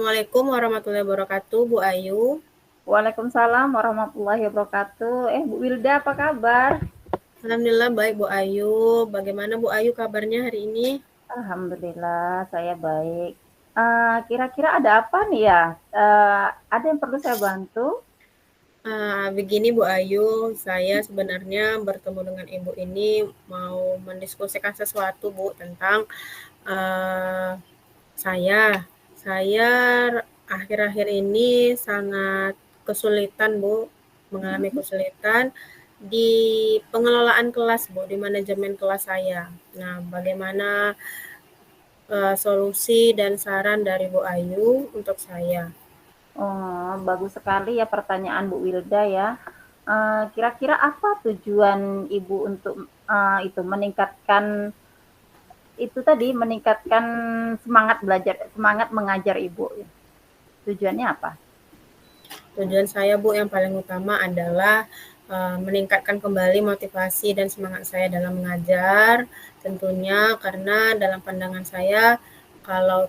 Assalamualaikum warahmatullahi wabarakatuh, Bu Ayu. Waalaikumsalam warahmatullahi wabarakatuh. Bu Wilda, apa kabar? Alhamdulillah baik, Bu Ayu. Bagaimana Bu Ayu kabarnya hari ini? Alhamdulillah, saya baik. Kira-kira ada apa nih ya? Ada yang perlu saya bantu? Begini Bu Ayu, saya sebenarnya bertemu dengan Ibu ini mau mendiskusikan sesuatu Bu tentang uh, saya. Saya akhir-akhir ini sangat kesulitan Bu, mengalami Mhm. kesulitan di pengelolaan kelas Bu, di manajemen kelas saya. Nah, bagaimana solusi dan saran dari Bu Ayu untuk saya? Oh, bagus sekali ya pertanyaan Bu Wilda ya. Kira-kira apa tujuan Ibu untuk itu meningkatkan itu tadi meningkatkan semangat belajar, semangat mengajar Ibu? Tujuannya apa? Tujuan saya Bu yang paling utama adalah meningkatkan kembali motivasi dan semangat saya dalam mengajar. Tentunya karena dalam pandangan saya kalau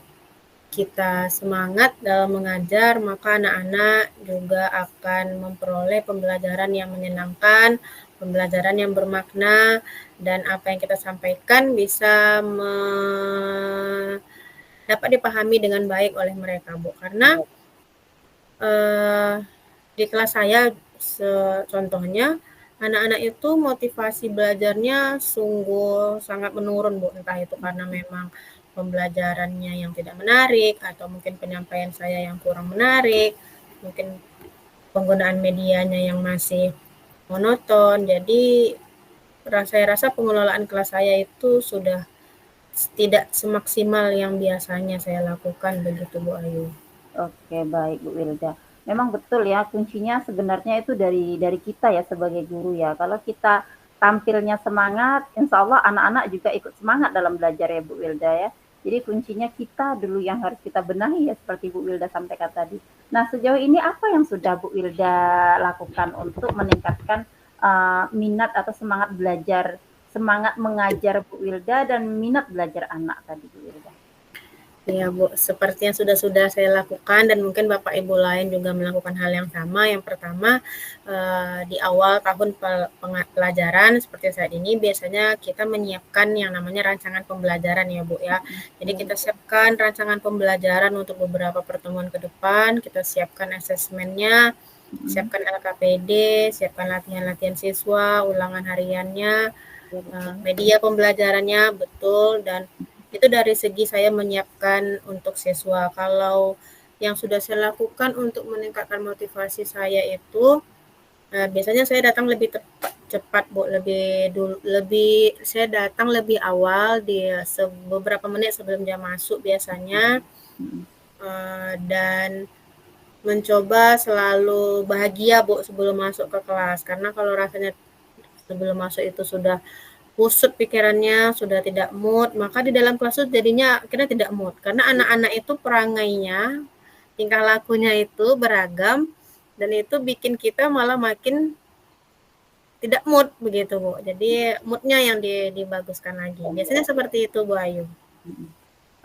kita semangat dalam mengajar, maka anak-anak juga akan memperoleh pembelajaran yang menyenangkan, pembelajaran yang bermakna, dan apa yang kita sampaikan bisa dapat dipahami dengan baik oleh mereka, Bu. Karena di kelas saya, contohnya, anak-anak itu motivasi belajarnya sungguh sangat menurun, Bu. Entah itu karena memang pembelajarannya yang tidak menarik, atau mungkin penyampaian saya yang kurang menarik, mungkin penggunaan medianya yang masih monoton. Jadi, saya rasa pengelolaan kelas saya itu sudah tidak semaksimal yang biasanya saya lakukan, begitu Bu Ayu. Oke, baik Bu Wilda. Memang betul ya, kuncinya sebenarnya itu dari kita ya sebagai guru ya. Kalau kita tampilnya semangat, insya Allah anak-anak juga ikut semangat dalam belajar ya Bu Wilda ya. Jadi kuncinya kita dulu yang harus kita benahi ya seperti Bu Wilda sampaikan tadi. Nah, sejauh ini apa yang sudah Bu Wilda lakukan untuk meningkatkan minat atau semangat belajar, semangat mengajar Bu Wilda dan minat belajar anak tadi Bu Wilda? Ya Bu, seperti yang sudah saya lakukan dan mungkin Bapak Ibu lain juga melakukan hal yang sama. Yang pertama, di awal tahun pelajaran seperti saat ini biasanya kita menyiapkan yang namanya rancangan pembelajaran ya Bu ya. Jadi kita siapkan rancangan pembelajaran untuk beberapa pertemuan ke depan, kita siapkan asesmennya, siapkan LKPD, siapkan latihan-latihan siswa, ulangan hariannya, media pembelajarannya, betul. Dan itu dari segi saya menyiapkan untuk siswa. Kalau yang sudah saya lakukan untuk meningkatkan motivasi saya itu, biasanya saya datang lebih cepat Bu, lebih saya datang lebih awal di beberapa menit sebelum jam masuk biasanya, dan mencoba selalu bahagia Bu sebelum masuk ke kelas. Karena kalau rasanya sebelum masuk itu sudah kusut pikirannya, sudah tidak mood, maka di dalam kelas itu jadinya kita tidak mood. Karena anak-anak itu perangainya, tingkah lakunya itu beragam, dan itu bikin kita malah makin tidak mood begitu Bu. Jadi moodnya yang dibaguskan lagi. Biasanya seperti itu Bu Ayu.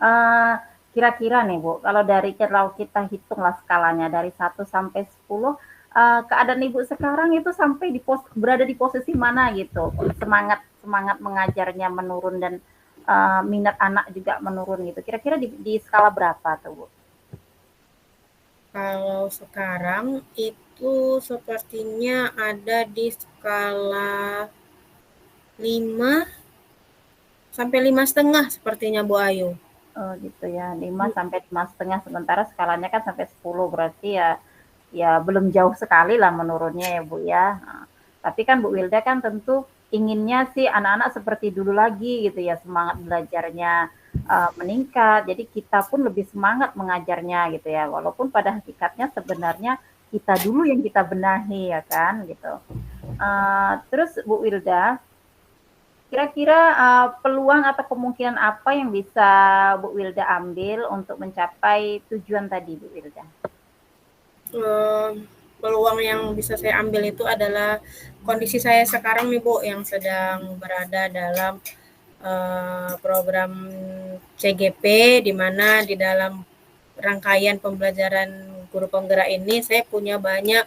Eee, kira-kira nih Bu, kalau kita hitunglah skalanya dari 1 sampai 10, keadaan Ibu sekarang itu sampai berada di posisi mana gitu? Semangat semangat mengajarnya menurun dan, minat anak juga menurun gitu, kira-kira di skala berapa tuh Bu? Kalau sekarang itu sepertinya ada di skala 5 sampai 5,5 sepertinya Bu Ayu. Oh gitu ya, 5 sampai 5,5, sementara skalanya kan sampai 10, berarti ya belum jauh sekali lah menurunnya ya Bu ya. Nah, tapi kan Bu Wilda kan tentu inginnya sih anak-anak seperti dulu lagi gitu ya, semangat belajarnya meningkat, jadi kita pun lebih semangat mengajarnya gitu ya, walaupun pada hakikatnya sebenarnya kita dulu yang kita benahi ya kan gitu. Terus Bu Wilda, kira-kira peluang atau kemungkinan apa yang bisa Bu Wilda ambil untuk mencapai tujuan tadi Bu Wilda? Peluang yang bisa saya ambil itu adalah kondisi saya sekarang nih Bu, yang sedang berada dalam program CGP, di mana di dalam rangkaian pembelajaran guru penggerak ini saya punya banyak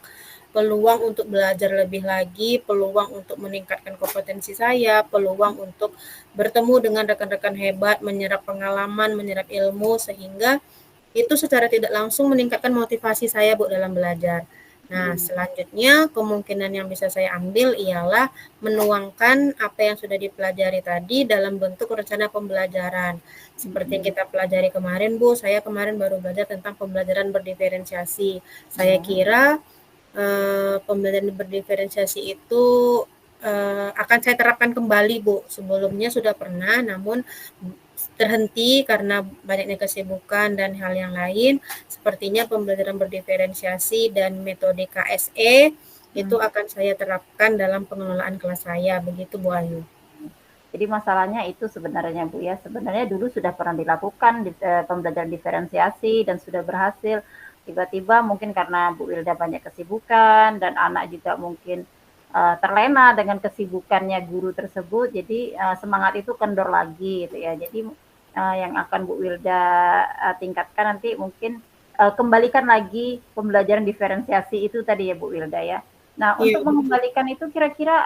peluang untuk belajar lebih lagi, peluang untuk meningkatkan kompetensi saya, peluang untuk bertemu dengan rekan-rekan hebat, menyerap pengalaman, menyerap ilmu, sehingga itu secara tidak langsung meningkatkan motivasi saya Bu dalam belajar. Nah, selanjutnya kemungkinan yang bisa saya ambil ialah menuangkan apa yang sudah dipelajari tadi dalam bentuk rencana pembelajaran. Seperti yang kita pelajari kemarin Bu, saya kemarin baru belajar tentang pembelajaran berdiferensiasi. Saya kira pembelajaran berdiferensiasi itu akan saya terapkan kembali Bu. Sebelumnya sudah pernah, namun terhenti karena banyaknya kesibukan dan hal yang lain. Sepertinya pembelajaran berdiferensiasi dan metode KSE itu akan saya terapkan dalam pengelolaan kelas saya. Begitu Bu Ayu. Jadi masalahnya itu sebenarnya Bu ya, sebenarnya dulu sudah pernah dilakukan pembelajaran diferensiasi dan sudah berhasil. Tiba-tiba mungkin karena Bu Wilda banyak kesibukan dan anak juga mungkin terlena dengan kesibukannya guru tersebut, jadi semangat itu kendor lagi gitu ya. Jadi yang akan Bu Wilda tingkatkan nanti mungkin kembalikan lagi pembelajaran diferensiasi itu tadi ya Bu Wilda ya. Nah, Iya, untuk mengembalikan itu kira-kira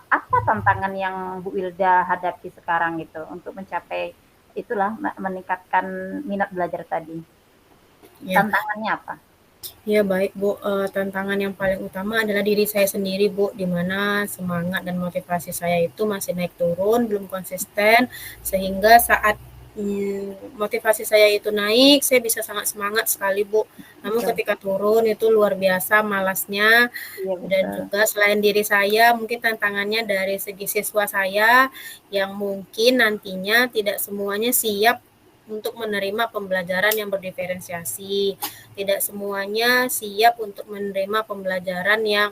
apa tantangan yang Bu Wilda hadapi sekarang gitu untuk mencapai itulah meningkatkan minat belajar tadi? ya. Tantangannya apa? Ya baik Bu, tantangan yang paling utama adalah diri saya sendiri Bu, di mana semangat dan motivasi saya itu masih naik turun, belum konsisten, sehingga saat motivasi saya itu naik, saya bisa sangat semangat sekali Bu. Namun Betul. ketika turun itu luar biasa malasnya, Iya dan betul. juga selain diri saya, mungkin tantangannya dari segi siswa saya yang mungkin nantinya tidak semuanya siap untuk menerima pembelajaran yang berdiferensiasi. Tidak semuanya siap untuk menerima pembelajaran yang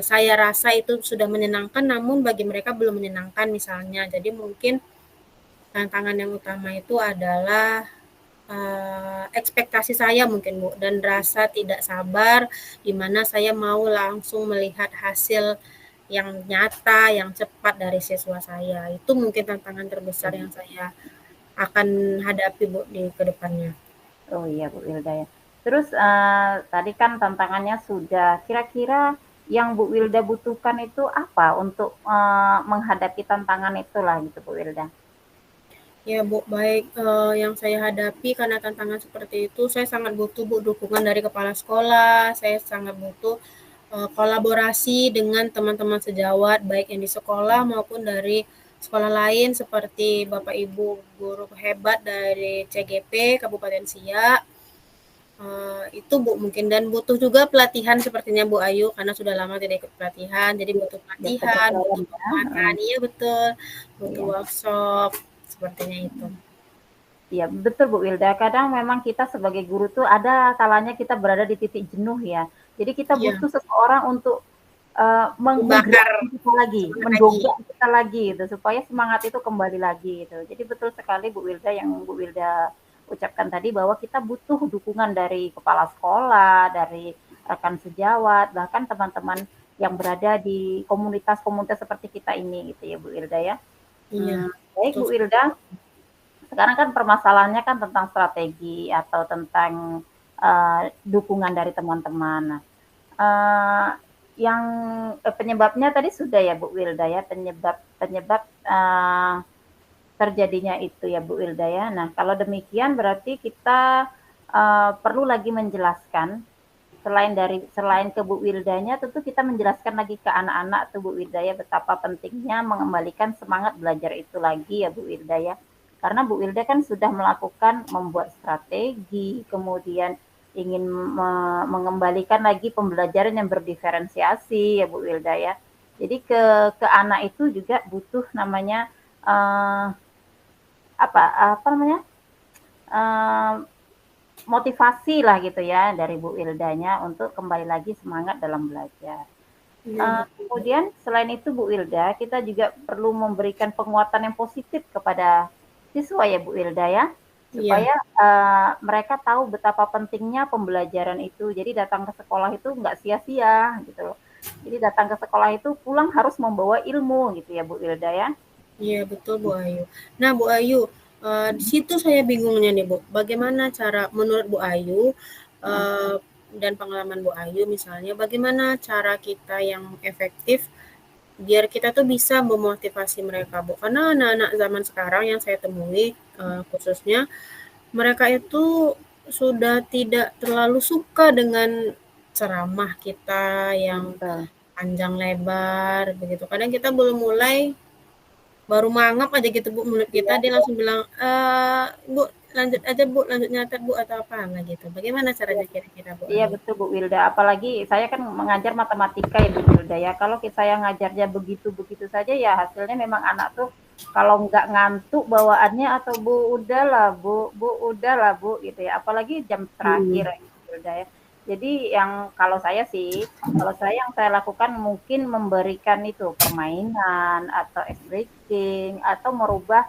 saya rasa itu sudah menyenangkan, namun bagi mereka belum menyenangkan misalnya. Jadi mungkin tantangan yang utama itu adalah ekspektasi saya mungkin Bu, dan rasa tidak sabar di mana saya mau langsung melihat hasil yang nyata, yang cepat dari siswa saya. Itu mungkin tantangan terbesar yang saya akan hadapi Bu di kedepannya. Oh iya Bu Wilda ya. Terus tadi kan tantangannya sudah. Kira-kira yang Bu Wilda butuhkan itu apa untuk menghadapi tantangan itulah gitu Bu Wilda? Ya Bu, baik yang saya hadapi karena tantangan seperti itu, saya sangat butuh Bu dukungan dari kepala sekolah, saya sangat butuh kolaborasi dengan teman-teman sejawat, baik yang di sekolah maupun dari sekolah lain seperti Bapak Ibu guru hebat dari CGP Kabupaten Siak. Itu Bu mungkin, dan butuh juga pelatihan sepertinya Bu Ayu karena sudah lama tidak ikut pelatihan, jadi butuh Ya pelatihan, butuh penyesuaian ya. penguatan, iya betul, butuh Iya. workshop, sepertinya itu. Iya, betul Bu Wilda. Kadang memang kita sebagai guru tuh ada kalanya kita berada di titik jenuh ya. Jadi kita Iya, butuh seseorang untuk membakar menggerakkan kita lagi, semangat lagi. mendobrak kita lagi gitu, supaya semangat itu kembali lagi gitu. Jadi betul sekali Bu Wilda yang Bu Wilda ucapkan tadi bahwa kita butuh dukungan dari kepala sekolah, dari rekan sejawat, bahkan teman-teman yang berada di komunitas-komunitas seperti kita ini gitu ya Bu Wilda ya. Iya, Baik betul. Bu Wilda, sekarang kan permasalahannya kan tentang strategi atau tentang dukungan dari teman-teman. Nah, uh, yang penyebabnya tadi sudah ya Bu Wilda ya, penyebab terjadinya itu ya Bu Wilda ya. Nah kalau demikian berarti kita perlu lagi menjelaskan selain ke Bu Wildanya, tentu kita menjelaskan lagi ke anak-anak tuh Bu Wilda ya betapa pentingnya mengembalikan semangat belajar itu lagi ya Bu Wilda ya. Karena Bu Wilda kan sudah melakukan membuat strategi, kemudian ingin mengembalikan lagi pembelajaran yang berdiferensiasi ya Bu Wilda ya. Jadi ke anak itu juga butuh namanya uh, apa namanya uh, motivasi lah gitu ya dari Bu Wildanya untuk kembali lagi semangat dalam belajar. Iya, betul. Kemudian selain itu Bu Wilda, kita juga perlu memberikan penguatan yang positif kepada siswa ya Bu Wilda ya, Iya, supaya mereka tahu betapa pentingnya pembelajaran itu. Jadi datang ke sekolah itu nggak sia-sia gitu loh. Jadi datang ke sekolah itu pulang harus membawa ilmu gitu ya Bu Wilda ya. iya betul Bu Ayu. Nah Bu Ayu, Di situ saya bingungnya nih, Bu. Bagaimana cara menurut Bu Ayu, Mhm, dan pengalaman Bu Ayu misalnya, bagaimana cara kita yang efektif biar kita tuh bisa memotivasi mereka, Bu? Karena anak-anak zaman sekarang yang saya temui, khususnya mereka itu sudah tidak terlalu suka dengan ceramah kita yang betul. panjang lebar begitu. Kadang kita belum mulai, baru mangap aja gitu Bu mulut kita, Iya. dia langsung bilang, Bu lanjut aja Bu, lanjut nyatet Bu atau apa nah gitu. Bagaimana Iya. caranya kira-kira Bu Iya Ayu? betul Bu Wilda, apalagi saya kan mengajar matematika ya Bu Wilda ya. Kalau saya ngajarnya begitu-begitu saja ya hasilnya memang anak tuh kalau nggak ngantuk bawaannya atau Bu udahlah Bu udahlah Bu gitu ya. Apalagi jam terakhir Mhm. ya Bu Wilda ya. Jadi yang kalau saya sih, kalau saya yang saya lakukan mungkin memberikan itu permainan atau ice breaking atau merubah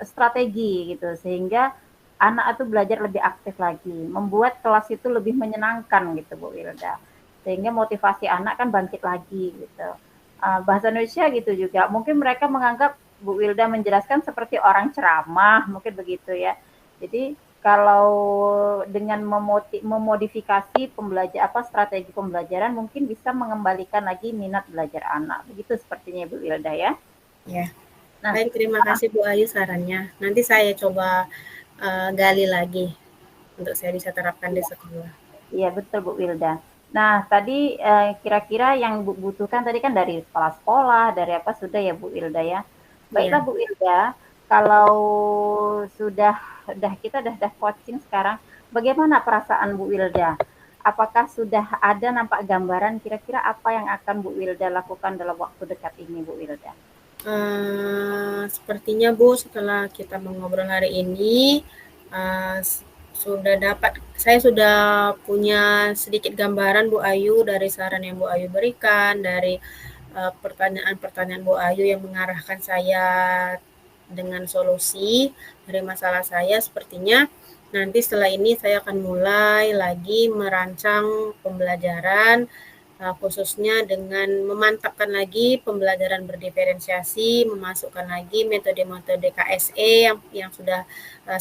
strategi gitu sehingga anak itu belajar lebih aktif lagi, membuat kelas itu lebih menyenangkan gitu Bu Wilda. Sehingga motivasi anak kan bangkit lagi gitu. Bahasa Indonesia gitu juga, mungkin mereka menganggap Bu Wilda menjelaskan seperti orang ceramah, mungkin begitu ya. Jadi kalau dengan memodifikasi pembelajar apa strategi pembelajaran mungkin bisa mengembalikan lagi minat belajar anak. Begitu sepertinya Bu Wilda ya. Ya. Nah, Baik, terima kasih Bu Ayu sarannya. Nanti saya coba, gali lagi untuk saya bisa terapkan di iya. sekolah. Iya betul Bu Wilda. Nah tadi kira-kira yang Bu butuhkan tadi kan dari kepala sekolah, dari apa sudah ya Bu Wilda ya. Iya. Baiklah Bu Wilda, kalau sudah kita udah coaching sekarang, bagaimana perasaan Bu Wilda? Apakah sudah ada nampak gambaran kira-kira apa yang akan Bu Wilda lakukan dalam waktu dekat ini Bu Wilda? Sepertinya Bu, setelah kita mengobrol hari ini, eee, sudah dapat saya sudah punya sedikit gambaran Bu Ayu dari saran yang Bu Ayu berikan, dari, pertanyaan-pertanyaan Bu Ayu yang mengarahkan saya dengan solusi dari masalah saya. Sepertinya nanti setelah ini saya akan mulai lagi merancang pembelajaran, khususnya dengan memantapkan lagi pembelajaran berdiferensiasi, memasukkan lagi metode-metode KSE yang sudah,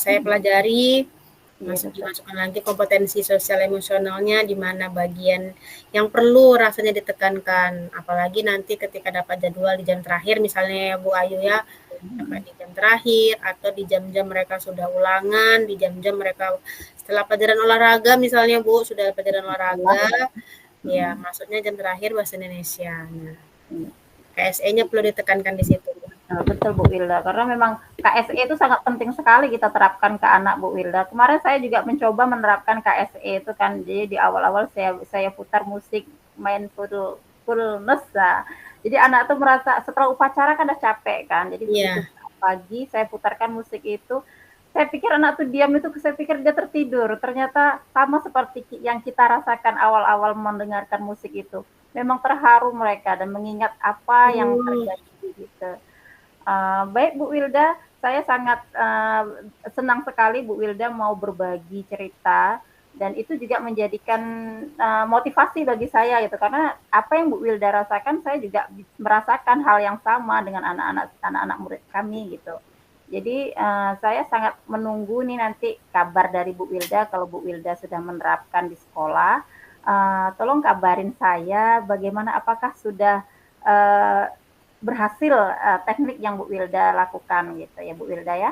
saya Hmm, pelajari, iya betul. dimasukkan lagi kompetensi sosial emosionalnya, di mana bagian yang perlu rasanya ditekankan. Apalagi nanti ketika dapat jadwal di jam terakhir misalnya ya Bu Ayu ya, dapat Hmm, di jam terakhir atau di jam-jam mereka sudah ulangan, di jam-jam mereka setelah pelajaran olahraga misalnya Bu, sudah pelajaran Allah. olahraga, ya, Hmm, maksudnya jam terakhir bahasa Indonesia. Nah, hmm. KSE-nya perlu ditekankan di situ. Betul Bu Wilda, karena memang KSE itu sangat penting sekali kita terapkan ke anak Bu Wilda. Kemarin saya juga mencoba menerapkan KSE itu kan, jadi di awal-awal saya putar musik mindfulness. Nah, jadi anak tuh merasa setelah upacara kan udah capek kan, jadi begitu Iya, pagi saya putarkan musik itu, saya pikir anak tuh diam itu, saya pikir dia tertidur. Ternyata sama seperti yang kita rasakan awal-awal mendengarkan musik itu. Memang terharu mereka dan mengingat apa yang mmm, terjadi gitu. Baik Bu Wilda, saya sangat senang sekali Bu Wilda mau berbagi cerita dan itu juga menjadikan motivasi bagi saya gitu karena apa yang Bu Wilda rasakan saya juga merasakan hal yang sama dengan anak-anak murid kami gitu. Jadi saya sangat menunggu nih nanti kabar dari Bu Wilda kalau Bu Wilda sudah menerapkan di sekolah. Tolong kabarin saya bagaimana apakah sudah uh, berhasil teknik yang Bu Wilda lakukan gitu ya Bu Wilda ya.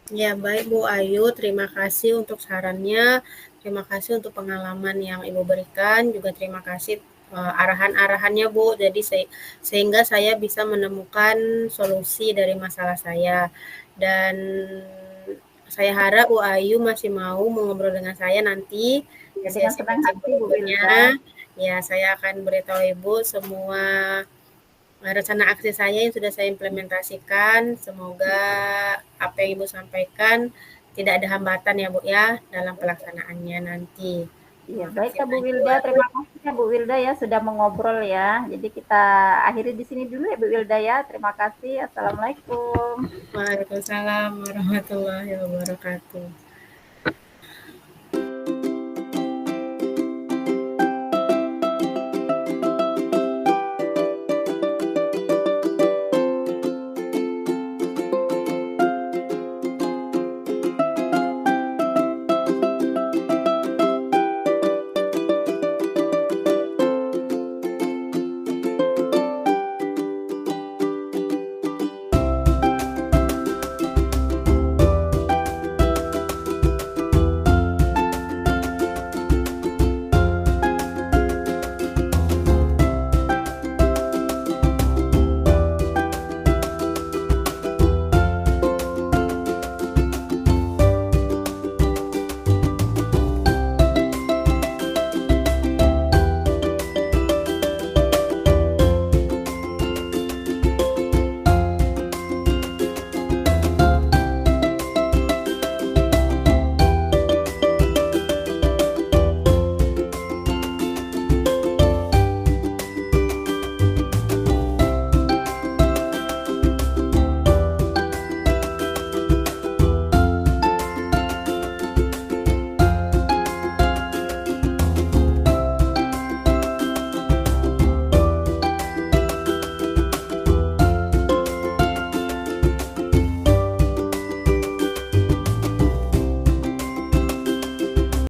ya baik Bu Ayu, terima kasih untuk sarannya, terima kasih untuk pengalaman yang Ibu berikan, juga terima kasih, arahan-arahannya Bu, jadi sehingga saya bisa menemukan solusi dari masalah saya. Dan saya harap Bu Ayu masih mau mengobrol dengan saya nanti di Ya, dengan senang sesi-sesi hati Bu berikutnya. Wilda. Ya, saya akan beritahu Ibu semua rencana aksi saya yang sudah saya implementasikan. Semoga apa yang Ibu sampaikan tidak ada hambatan ya Bu ya dalam pelaksanaannya nanti. Iya, Terima kasih baiklah Bu banyak Bu Wilda. Ayu. Terima kasih ya Bu Wilda ya sudah mengobrol ya. Jadi kita akhiri di sini dulu ya Bu Wilda ya. Terima kasih. Assalamualaikum. Waalaikumsalam warahmatullahi wabarakatuh.